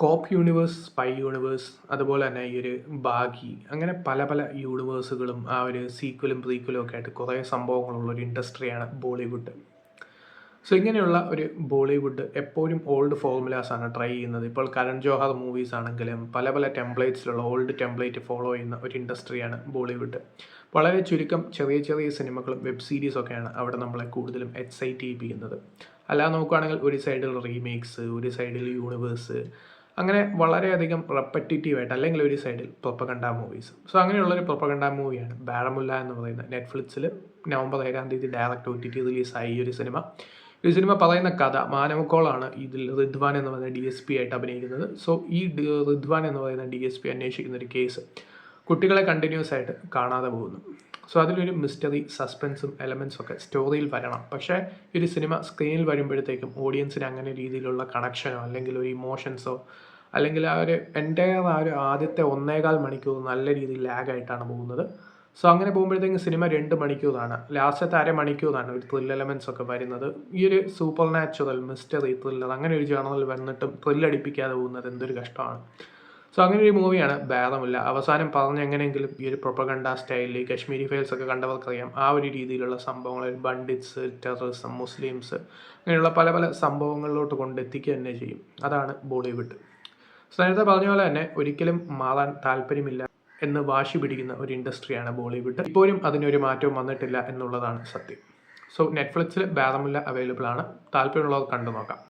കോപ്പ് universe, spy universe, അതുപോലെ തന്നെ ഈ ഒരു ബാഗി, അങ്ങനെ പല പല യൂണിവേഴ്സുകളും ആ ഒരു സീക്വലും പ്രീക്വലും ഒക്കെ ആയിട്ട് കുറേ സംഭവങ്ങളുള്ള ഒരു ഇൻഡസ്ട്രിയാണ് ബോളിവുഡ്. സോ ഇങ്ങനെയുള്ള ഒരു ബോളിവുഡ് എപ്പോഴും ഓൾഡ് ഫോർമുലാസാണ് ട്രൈ ചെയ്യുന്നത്. ഇപ്പോൾ കരൺ ജോഹർ മൂവീസ് ആണെങ്കിലും പല പല ടെംപ്ലേറ്റ്സിലുള്ള ഓൾഡ് ടെംപ്ലേറ്റ് ഫോളോ ചെയ്യുന്ന ഒരു ഇൻഡസ്ട്രിയാണ് ബോളിവുഡ്. വളരെ ചുരുക്കം ചെറിയ ചെറിയ സിനിമകളും വെബ് സീരീസൊക്കെയാണ് അവിടെ നമ്മളെ കൂടുതലും എക്സൈറ്റ് ചെയ്യിപ്പിക്കുന്നത്. അല്ലാതെ നോക്കുകയാണെങ്കിൽ ഒരു സൈഡിൽ റീമേക്സ്, ഒരു സൈഡിൽ യൂണിവേഴ്സ്, അങ്ങനെ വളരെയധികം റെപ്പറ്റേറ്റീവായിട്ട്, അല്ലെങ്കിൽ ഒരു സൈഡിൽ പ്രൊപ്പഗണ്ട മൂവീസ്. സോ അങ്ങനെയുള്ളൊരു പ്രൊപ്പഗണ്ട മൂവിയാണ് ബാരമുല്ല എന്ന് പറയുന്ന നെറ്റ്ഫ്ലിക്സിൽ നവംബർ 7 ഡയറക്റ്റ് OTT റിലീസായി ഈ ഒരു സിനിമ. ഈ സിനിമ പറയുന്ന കഥ, മാനവക്കോളാണ് ഇതിൽ റിദ്വാൻ എന്ന് പറയുന്ന DSP ആയിട്ട് അഭിനയിക്കുന്നത്. സോ ഈ റിദ്വാൻ എന്ന് പറയുന്ന DSP അന്വേഷിക്കുന്ന ഒരു കേസ് കുട്ടികളെ കണ്ടിന്യൂസ് ആയിട്ട് കാണാതെ പോകുന്നു. സോ അതിലൊരു മിസ്റ്ററി, സസ്പെൻസും എലമെൻസും ഒക്കെ സ്റ്റോറിയിൽ വരണം. പക്ഷേ ഈ ഒരു സിനിമ സ്ക്രീനിൽ വരുമ്പോഴത്തേക്കും ഓഡിയൻസിന് അങ്ങനെ രീതിയിലുള്ള കണക്ഷനോ അല്ലെങ്കിൽ ഒരു ഇമോഷൻസോ അല്ലെങ്കിൽ ആ ഒരു എൻ്റയർ ആ ഒരു ആദ്യത്തെ 1.25 മണിക്കൂർ നല്ല രീതിയിൽ ലാഗായിട്ടാണ് പോകുന്നത്. സോ അങ്ങനെ പോകുമ്പോഴത്തേക്കും സിനിമ 2 മണിക്കൂറാണ്. ലാസ്റ്റത്തെ അരമണിക്കൂറാണ് ഒരു ത്രിൽ എലമെൻസ് ഒക്കെ വരുന്നത്. ഈ ഒരു സൂപ്പർ നാച്ചുറൽ, മിസ്റ്ററി, ത്രില്ലർ അങ്ങനെ ഒരു ജേണലിൽ വന്നിട്ടും ത്രില്ലടിപ്പിക്കാതെ പോകുന്നത് എന്തൊരു കഷ്ടമാണ്. സോ അങ്ങനെ ഒരു മൂവിയാണ് ബാരമുല്ല. അവസാനം പറഞ്ഞ് എങ്ങനെയെങ്കിലും ഈ ഒരു പ്രൊപ്പഗണ്ട സ്റ്റൈലിൽ കശ്മീരി ഫയൽസ് ഒക്കെ കണ്ടവർക്കറിയാം, ആ ഒരു രീതിയിലുള്ള സംഭവങ്ങൾ, ബണ്ടിറ്റ്സ്, ടെററിസം, മുസ്ലിംസ്, അങ്ങനെയുള്ള പല പല സംഭവങ്ങളിലോട്ട് കൊണ്ടെത്തിക്കുക തന്നെ ചെയ്യും. അതാണ് ബോളിവുഡ്. സോ നേരത്തെ പറഞ്ഞ പോലെ തന്നെ ഒരിക്കലും മാറാൻ താല്പര്യമില്ല എന്ന് വാശി പിടിക്കുന്ന ഒരു ഇൻഡസ്ട്രിയാണ് ബോളിവുഡ്. ഇപ്പോഴും അതിനൊരു മാറ്റവും വന്നിട്ടില്ല എന്നുള്ളതാണ് സത്യം. സോ നെറ്റ്ഫ്ലിക്സിൽ ബാരമുല്ല അവൈലബിൾ ആണ്. താല്പര്യമുള്ളവർ കണ്ടു നോക്കാം.